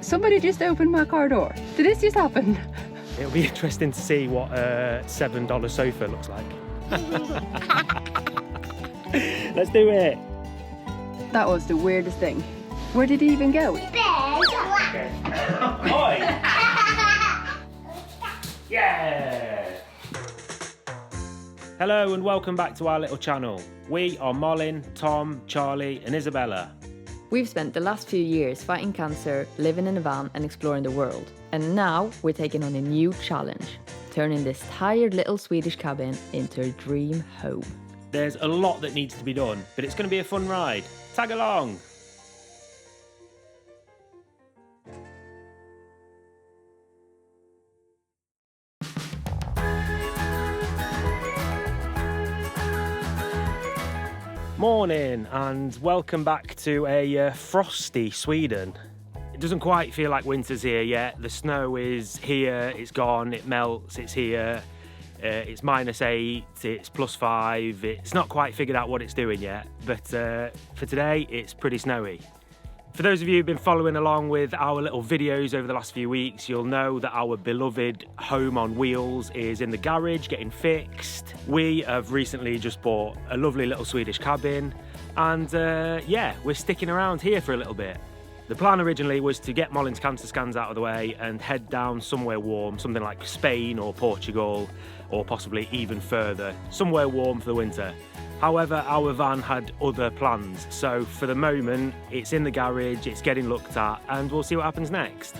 Somebody just opened my car door. Did this just happen? It'll be interesting to see what a $7 sofa looks like. Let's do it. That was the weirdest thing. Where did he even go? Okay. Oi! Yeah! Hello and welcome back to our little channel. We are Malin, Tom, Charlie and Isabella. We've spent the last few years fighting cancer, living in a van and exploring the world. And now we're taking on a new challenge, turning this tired little Swedish cabin into a dream home. There's a lot that needs to be done, but it's going to be a fun ride. Tag along! Morning and welcome back to a frosty Sweden. It doesn't quite feel like winter's here yet. The snow is here, it's gone, it melts, it's here. It's -8, it's +5. It's not quite figured out what it's doing yet, but for today it's pretty snowy. For those of you who've been following along with our little videos over the last few weeks, you'll know that our beloved home on wheels is in the garage getting fixed. We have recently just bought a lovely little Swedish cabin and yeah, we're sticking around here for a little bit. The plan originally was to get Malin's cancer scans out of the way and head down somewhere warm, something like Spain or Portugal, or possibly even further, somewhere warm for the winter. However, our van had other plans, so for the moment, it's in the garage, it's getting looked at, and we'll see what happens next.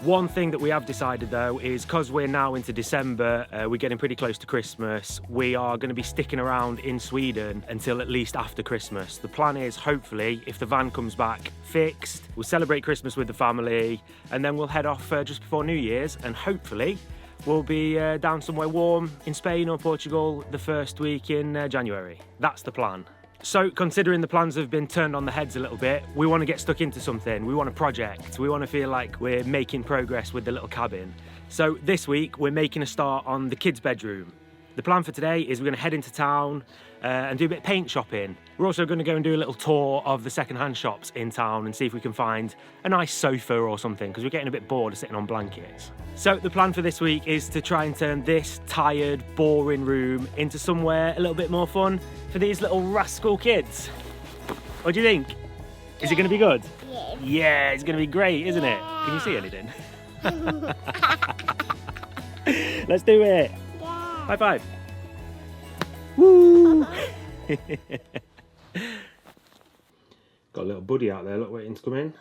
One thing that we have decided though is because we're now into December, we're getting pretty close to Christmas, we are going to be sticking around in Sweden until at least after Christmas. The plan is, hopefully, if the van comes back fixed, we'll celebrate Christmas with the family and then we'll head off just before New Year's and hopefully we'll be down somewhere warm in Spain or Portugal the first week in January. That's the plan. So, considering the plans have been turned on the heads a little bit, we want to get stuck into something. We want a project. We want to feel like we're making progress with the little cabin. So this week, we're making a start on the kids' bedroom. The plan for today is we're going to head into town and do a bit of paint shopping. We're also going to go and do a little tour of the second-hand shops in town and see if we can find a nice sofa or something, because we're getting a bit bored of sitting on blankets. So the plan for this week is to try and turn this tired, boring room into somewhere a little bit more fun for these little rascal kids. What do you think? Is it going to be good? Yeah. Yeah, it's going to be great, isn't it? Can you see anything? Let's do it. High five. Woo! Got a little buddy out there, look, waiting to come in.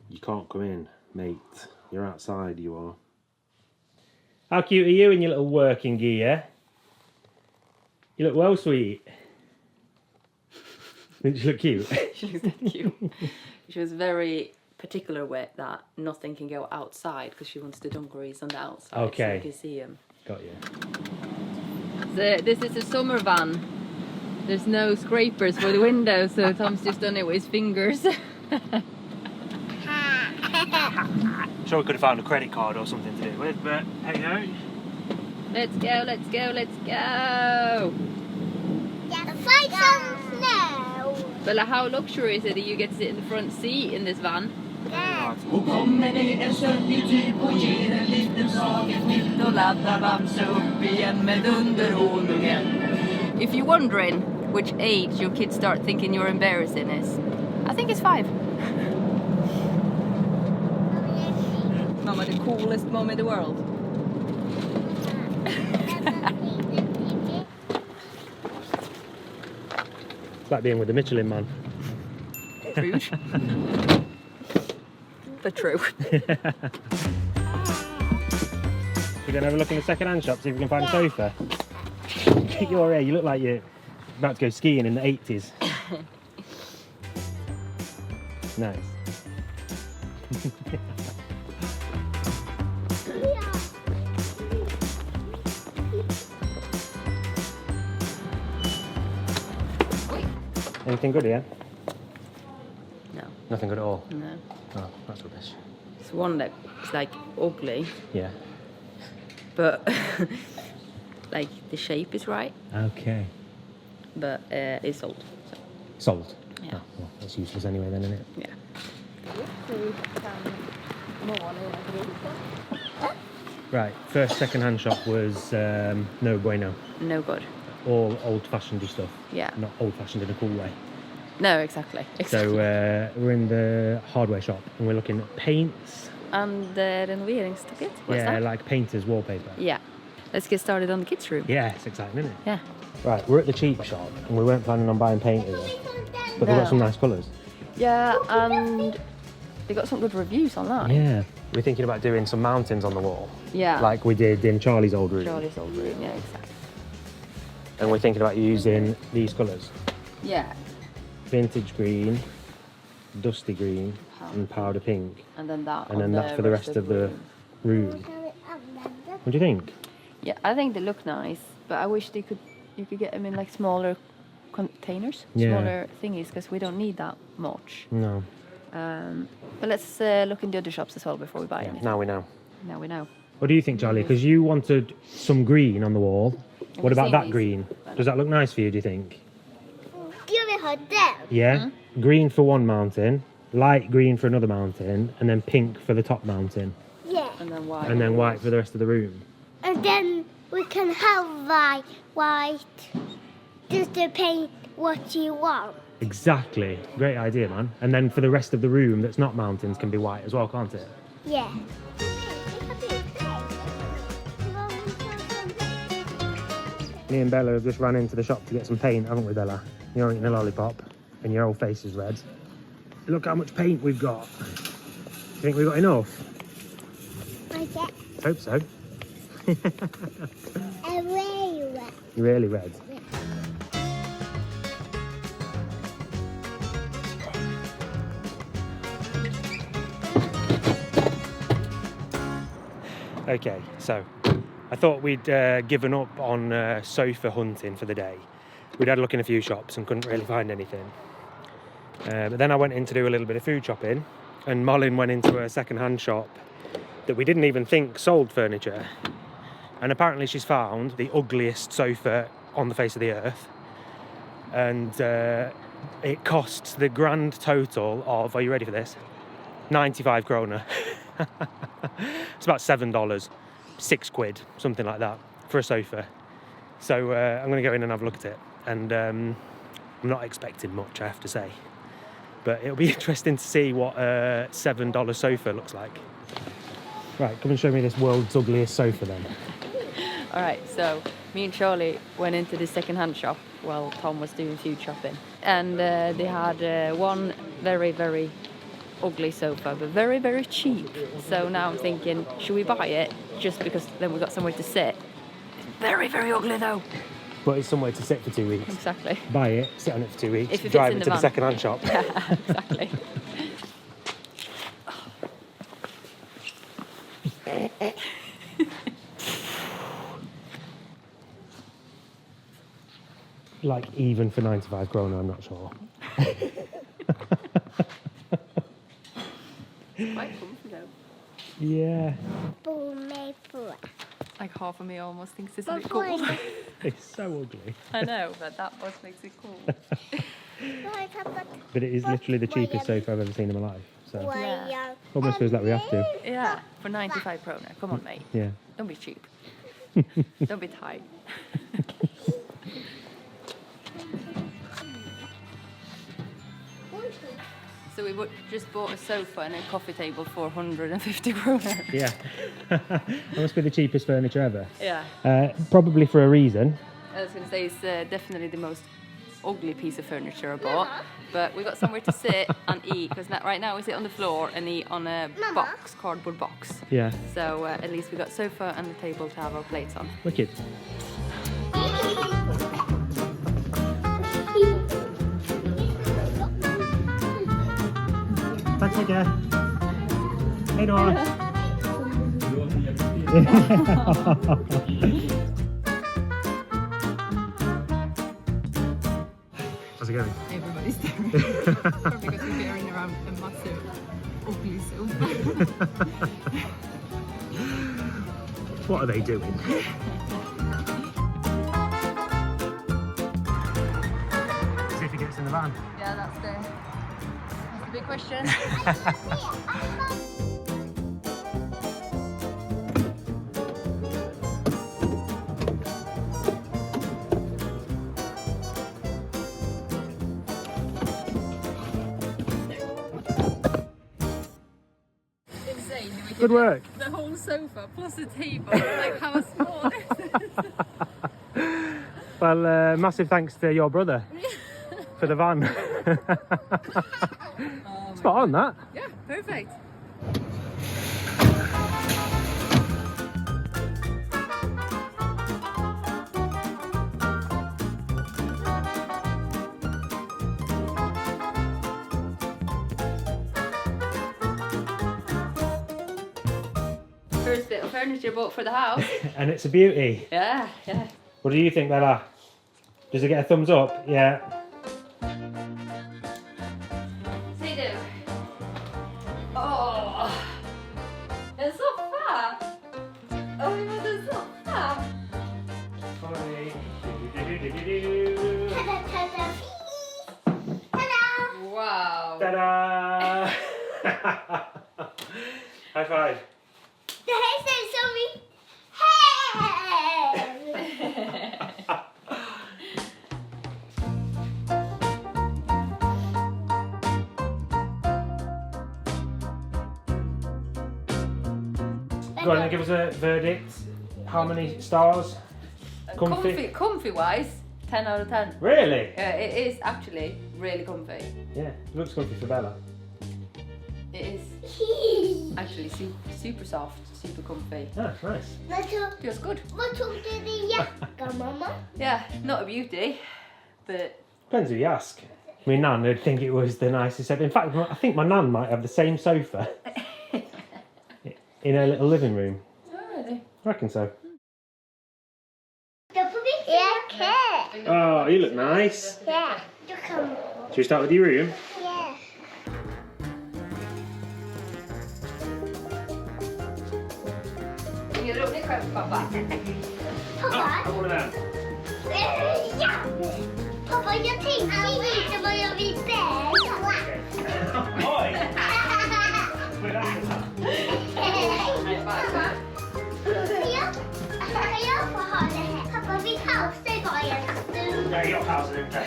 You can't come in, mate. You're outside, you are. How cute are you in your little working gear? You look well, sweet. Didn't you look cute? She looks cute. She was very particular with that nothing can go outside because she wants the dungarees on the outside Okay. so you can see them. Got you. This is a summer van. There's no scrapers for the windows, so Tom's just done it with his fingers. Sure, we could have found a credit card or something to do it with, but hey ho. Let's go, let's go, let's go! Yeah, find some snow. But like, how luxurious is it that you get to sit in the front seat in this van? Yeah. Och kommer det en sönnig typ och ger en liten slag ett nytt och laddar Bamse upp igen med dunderhonungen. If you're wondering which age your kids start thinking you're embarrassing is, I think it's 5. Mama, the coolest mom in the world. It's like being with the Michelin man. True. But true. We're going to have a look in the second-hand shop, see if we can find a sofa. Look at your hair, you look like you're about to go skiing in the 80s. Nice. Anything good here? No. Nothing good at all? No. Oh, that's rubbish. It's one that's like ugly, Yeah. but like the shape is right, Okay. but it's sold. So, Sold? yeah. Oh, well, that's useless anyway then, isn't it? Yeah. We can Right, first second-hand shop was no bueno. No good. All old-fashioned stuff. Yeah. Not old-fashioned in a cool way. No, exactly. So we're in the hardware shop and we're looking at paints. And the renoveringstaket. What's Yeah, that? like painters wallpaper. Yeah. Let's get started on the kids' room. Yeah, it's exciting, isn't it? Yeah. Right, we're at the cheap shop and we weren't planning on buying paint either. But they've No. got some nice colours. Yeah, and they got some good reviews online. Yeah. We're thinking about doing some mountains on the wall. Yeah. Like we did in Charlie's old room. Charlie's old room. Yeah, exactly. And we're thinking about using these colours. Yeah. Vintage green, dusty green and powder pink. And then that. And on then that for the rest of the room. What do you think? Yeah, I think they look nice, but I wish you could get them in like smaller containers, Yeah. smaller thingies, because we don't need that much. No. But let's look in the other shops as well before we buy anything. Now we know. Now we know. What do you think, Charlie? Because you wanted some green on the wall. What we've about seen that these. green? Does that look nice for you, do you think? Give it her down. Yeah? Green for one mountain, light green for another mountain, and then pink for the top mountain. Yeah. And then white. And then white for the rest of the room. And then we can have white. Just to paint what you want. Exactly. Great idea, man. And then for the rest of the room that's not mountains can be white as well, can't it? Yeah. Me and Bella have just ran into the shop to get some paint, haven't we, Bella? You're eating a lollipop and your whole face is red. Look how much paint we've got. Think we've got enough? I get Hope so. a really wet. Really red. Okay, so I thought we'd given up on sofa hunting for the day. We'd had a look in a few shops and couldn't really find anything. But then I went in to do a little bit of food shopping, and Malin went into a second-hand shop that we didn't even think sold furniture. And apparently she's found the ugliest sofa on the face of the earth. And it costs the grand total of, are you ready for this? 95 krona. It's about $7, £6, something like that, for a sofa. So I'm going to go in and have a look at it. And I'm not expecting much, I have to say. But it'll be interesting to see what a $7 sofa looks like. Right, come and show me this world's ugliest sofa then. All right, so me and Charlie went into the second-hand shop while Tom was doing food shopping. And they had one very, very ugly sofa, but very, very cheap. So now I'm thinking, should we buy it? Just because then we've got somewhere to sit. Very, very ugly though. But it's somewhere to sit for 2 weeks. Exactly. Buy it, sit on it for 2 weeks, If it fits drive in it the to the van. second-hand shop. Yeah, exactly. Like even for 95 krona, I'm not sure. Quite comfy though. Yeah, Like half of me almost thinks it's a bit cool. it's so ugly. I know, but that what makes it cool. But it is literally the cheapest sofa I've ever seen in my life. So Yeah. almost feels like we have to. Yeah, for 95 krona. Come on, mate. Yeah. Don't be cheap. Don't be tight. So we just bought a sofa and a coffee table for 150 kronor. Yeah. That must be the cheapest furniture ever. Yeah. Probably for a reason. I was going to say it's definitely the most ugly piece of furniture I bought. But we got somewhere to sit and eat, because right now we sit on the floor and eat on a box, cardboard box. Yeah. So at least we got sofa and a table to have our plates on. Wicked. Tack så mycket. Hej då. How's it going? Everybody's staring. Because we're carrying around a massive ugly sofa. What are they doing? See if he gets in the van. Yeah, that's the big question. Good work. The whole sofa plus a table. Like how small this is. Well, massive thanks to your brother for the van. Spot on that. Yeah, perfect. First bit of furniture bought for the house. And it's a beauty. Yeah, yeah. What do you think, Bella? Does it get a thumbs up? Yeah. Say do. Oh, en soffa! Oh, vi måste en soffa! Wow! Ta-da! High five. Det här ser ut som min Go on and give us a verdict. How many stars? Comfy wise, 10 out of 10. Really? Yeah, it is actually really comfy. Yeah, it looks comfy for Bella. It is actually super soft, super comfy. Ah, nice. Feels good. Vad tog du din jacka, mamma? Yeah, not a beauty, but Depends who you ask. My nan would think it was the nicest sofa. In fact, I think my nan might have the same sofa in her little living room. oh, really? I reckon so. Då får vi se. Oh, you look nice. Ja, du kan. Should we start with your room? Ja. Ingen rolig själv, pappa. Pappa? One of them. Ja. Pappa, jag tänkte inte vad jag ville. Oj! Kan jag få ha det här? Pappa, vi pausar bara en stund. Ja, jag pausar inte.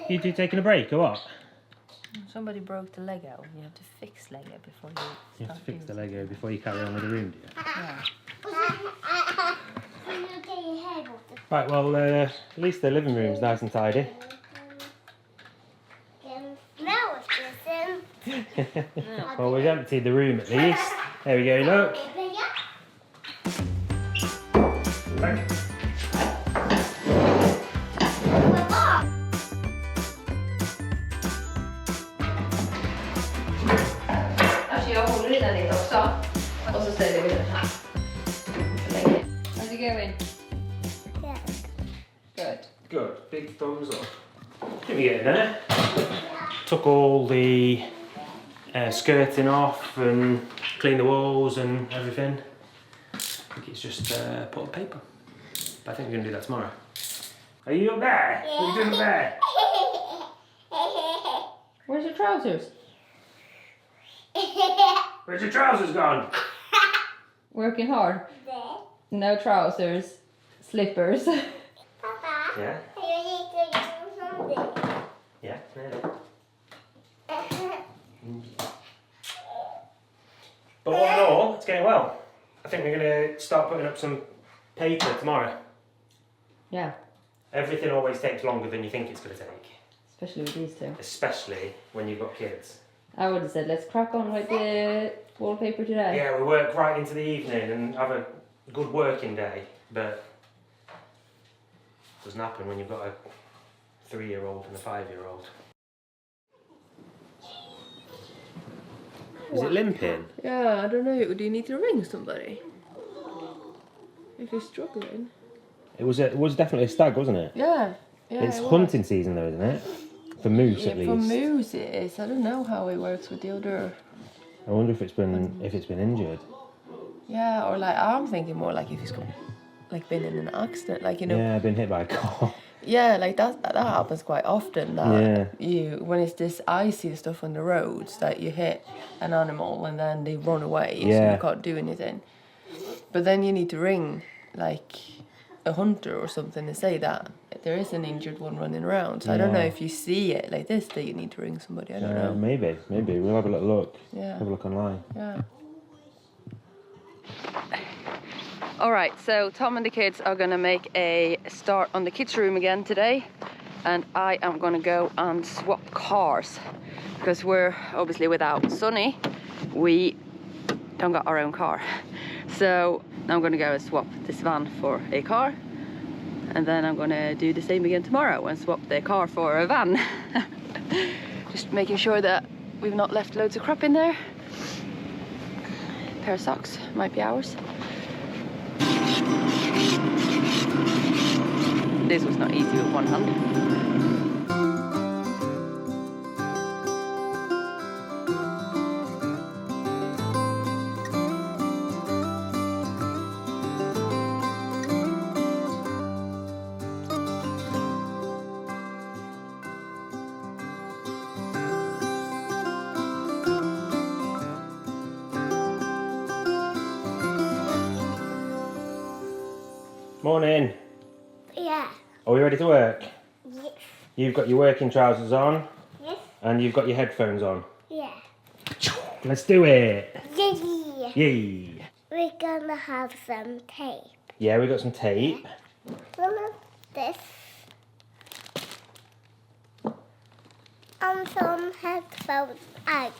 You two taking a break or what? Somebody broke the Lego. You have to fix Lego before you start. You have to fix the Lego before you carry on with the room, do you? Yeah. Right, well, at least the living room's nice and tidy. Well, we've emptied the room at least. There we go, look. Thank you. Alltså jag håller i den lite också. Och så ställer vi den här. Länge. How's it going? Good. Good, big thumbs up. I think we're getting there. Took all the skirting off and cleaned the walls and everything. I think it's just put on paper. But I think we're going to do that tomorrow. Are you up there? What are you doing up there? Where's your trousers? Where's your trousers gone? Working hard. No trousers. Slippers. Pappa, Yeah? jag gick och gjorde Yeah, But all in all, it's going well. I think we're going to start putting up some paper tomorrow. Yeah. Everything always takes longer than you think it's going to take. Especially with these two. Especially when you've got kids. I would have said let's crack on with the wallpaper today. Yeah, we work right into the evening and have a good working day, but it doesn't happen when you've got a 3-year-old and a 5-year-old. Is it limping? Yeah, I don't know. Do you need to ring somebody? If you're struggling. It was definitely a stag, wasn't it? Yeah. Yeah, It's hunting season though, isn't it? For moose at least. For moose it is. I don't know how it works with the other. I wonder if it's been injured. Yeah, or like I'm thinking more like if he's like been in an accident, like, you know. Yeah, been hit by a car. Yeah, like that happens quite often. That Yeah. when it's this icy stuff on the roads, that you hit an animal and then they run away, so Yeah. you can't do anything. But then you need to ring like a hunter or something and say that there is an injured one running around. So I don't know if you see it like this that you need to ring somebody. I don't know. Maybe. We'll have a little look. Yeah. Have a look online. Yeah. All right, so Tom and the kids are gonna make a start on the kids' room again today, and I am gonna go and swap cars because we're obviously without Sonny. We don't got our own car, so I'm gonna go and swap this van for a car, and then I'm gonna do the same again tomorrow and swap the car for a van. Just making sure that we've not left loads of crap in there. A pair of socks might be ours. This was not easy with one hand. Morning. Yeah. Are we ready to work? Yes. You've got your working trousers on Yes. and you've got your headphones on. Yeah. Let's do it. Yay. Yay. We're gonna have some tape. Yeah, we got some tape. One of this. And some headphones out.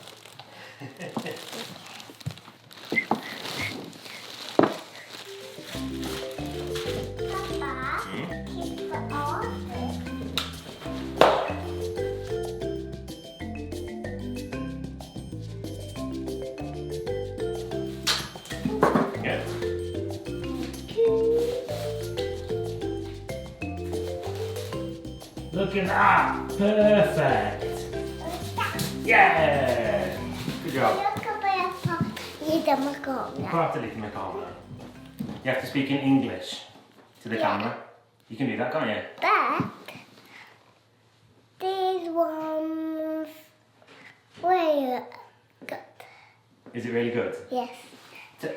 Papa, keep the office. Yeah. Look at that. Perfect. Yeah. Good job. You Prata lite med kameran. You have to speak in English to the camera. You can do that, can't you? But these ones were good. Is it really good? Yes.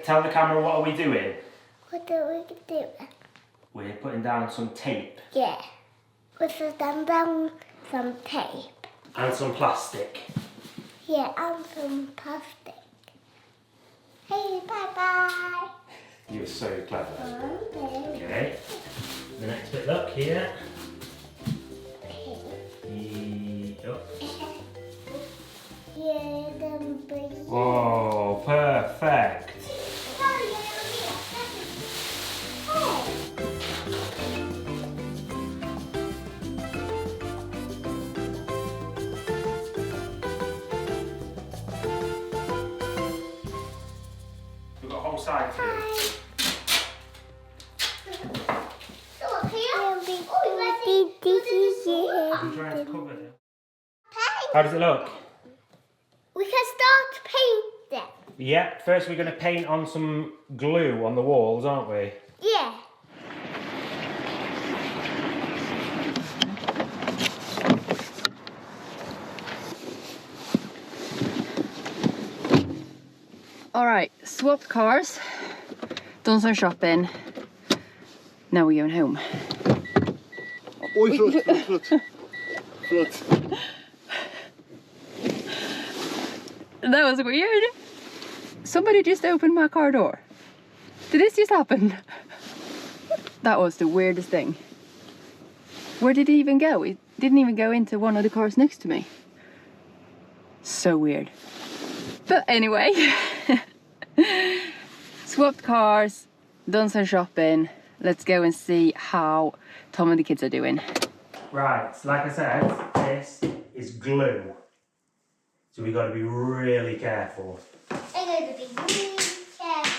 Tell the camera, what are we doing? What do we do? We're putting down some tape Yeah. We put down some tape. and some plastic. Yeah, and some plastic. Hey, bye-bye. You were so clever. Okay. Okay. The next bit, look here. Oh. Yeah, then bring. Whoa, perfect. We've got a whole side to it. I'm trying to cover it. How does it look? We can start painting. Yeah, first we're going to paint on some glue on the walls, aren't we? Yeah. All right, swapped cars, done some shopping. Now we're going home. Oj, förlåt. That was weird. Somebody just opened my car door. Did this just happen? That was the weirdest thing. Where did he even go? He didn't even go into one of the cars next to me. So weird. But anyway, swapped cars, done some shopping. Let's go and see how Tom and the kids are doing. Right, like I said, this is glue. So we've got to be really careful. I'm going to be really careful.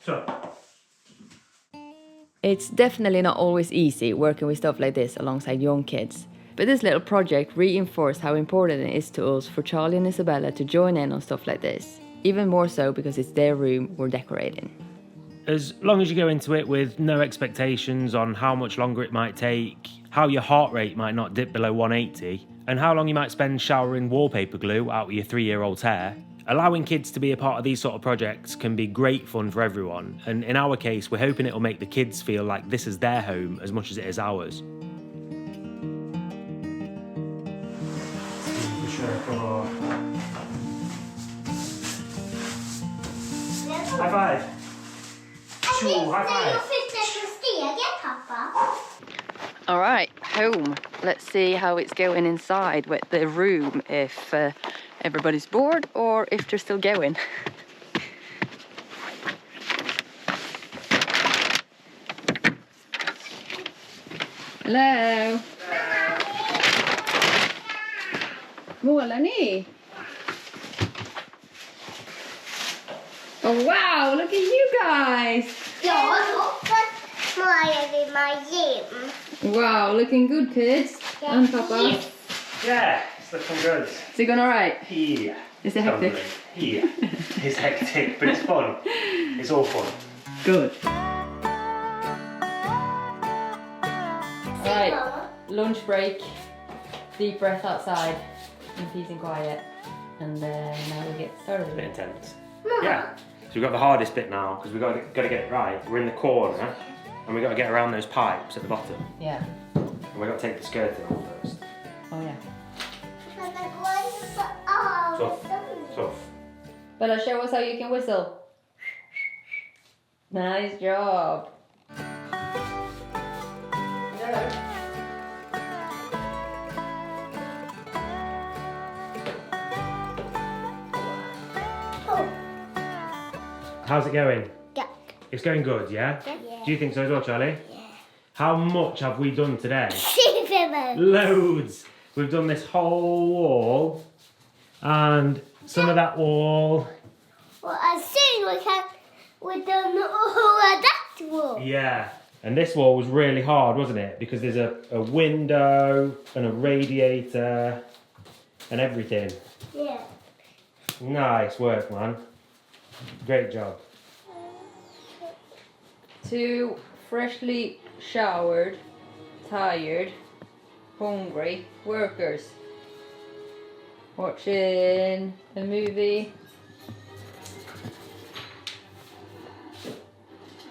So, It's definitely not always easy working with stuff like this alongside young kids. But this little project reinforced how important it is to us for Charlie and Isabella to join in on stuff like this. even more so because it's their room we're decorating. As long as you go into it with no expectations on how much longer it might take, how your heart rate might not dip below 180, and how long you might spend showering wallpaper glue out of your 3-year-old's hair, allowing kids to be a part of these sort of projects can be great fun for everyone. And in our case, we're hoping it'll make the kids feel like this is their home as much as it is ours. High five! High five! All right, home. Let's see how it's going inside with the room, if everybody's bored or if they're still going. Hello. Malin. Oh wow, look at you guys. Wow, looking good, kids. And Papa. Yeah, it's looking good. Is it going alright? Yeah. Is it hectic? Yeah. It's hectic, but it's fun. It's all fun. Good. Alright, lunch break. Deep breath outside in peace and quiet. And now we get started. A bit intense. Yeah. So we've got the hardest bit now because we've got to get it right. We're in the corner and we've got to get around those pipes at the bottom. Yeah. And we've got to take the skirting off first. Oh yeah. Tough. Bella, show us how you can whistle. Nice job. How's it going? Good. It's going good, yeah? Yeah. Do you think so as well, Charlie? Yeah. How much have we done today? Super. Loads! We've done this whole wall and some of that wall. Well, as soon as we're done all of that wall. Yeah. And this wall was really hard, wasn't it? Because there's a window and a radiator and everything. Yeah. Nice work, man. Great job. 2 freshly showered, tired, hungry workers watching a movie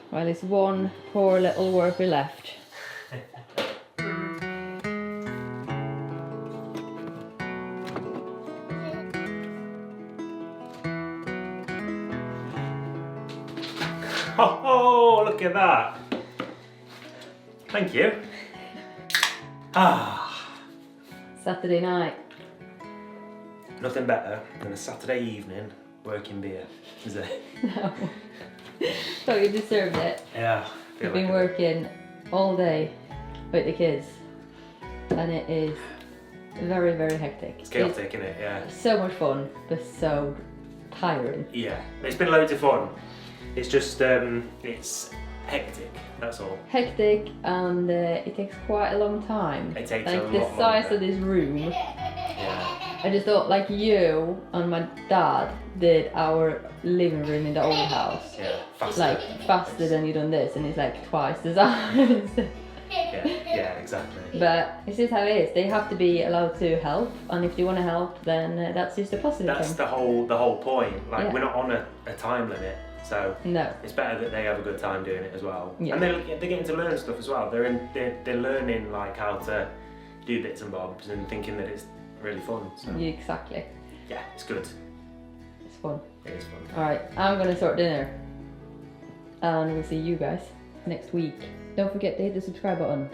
while there's one poor little worker left. Oh, look at that. Thank you. Saturday night. Nothing better than a Saturday evening working beer, is it? No. Thought you deserved it. Yeah. We've been working all day with the kids and it is very, very hectic. It's chaotic, isn't it? Yeah. So much fun, but so tiring. Yeah. It's been loads of fun. It's just, it's hectic, that's all. Hectic and it takes quite a long time. It takes like a the lot size longer. of this room. Yeah. I just thought like you and my dad did our living room in the old house. Yeah. Faster. Like faster than you done this and it's like twice the size. Yeah, exactly. But it's just how it is. They have to be allowed to help, and if they want to help, then that's just a positive That's thing. the whole point. Like Yeah. we're not on a time limit, so No. it's better that they have a good time doing it as well. Yeah. And they're getting to learn stuff as well. They're learning like how to do bits and bobs and thinking that it's really fun. So Yeah, exactly. yeah, it's good. It's fun. It is fun. Alright, I'm gonna sort dinner. And we'll see you guys next week. Don't forget to hit the subscribe button.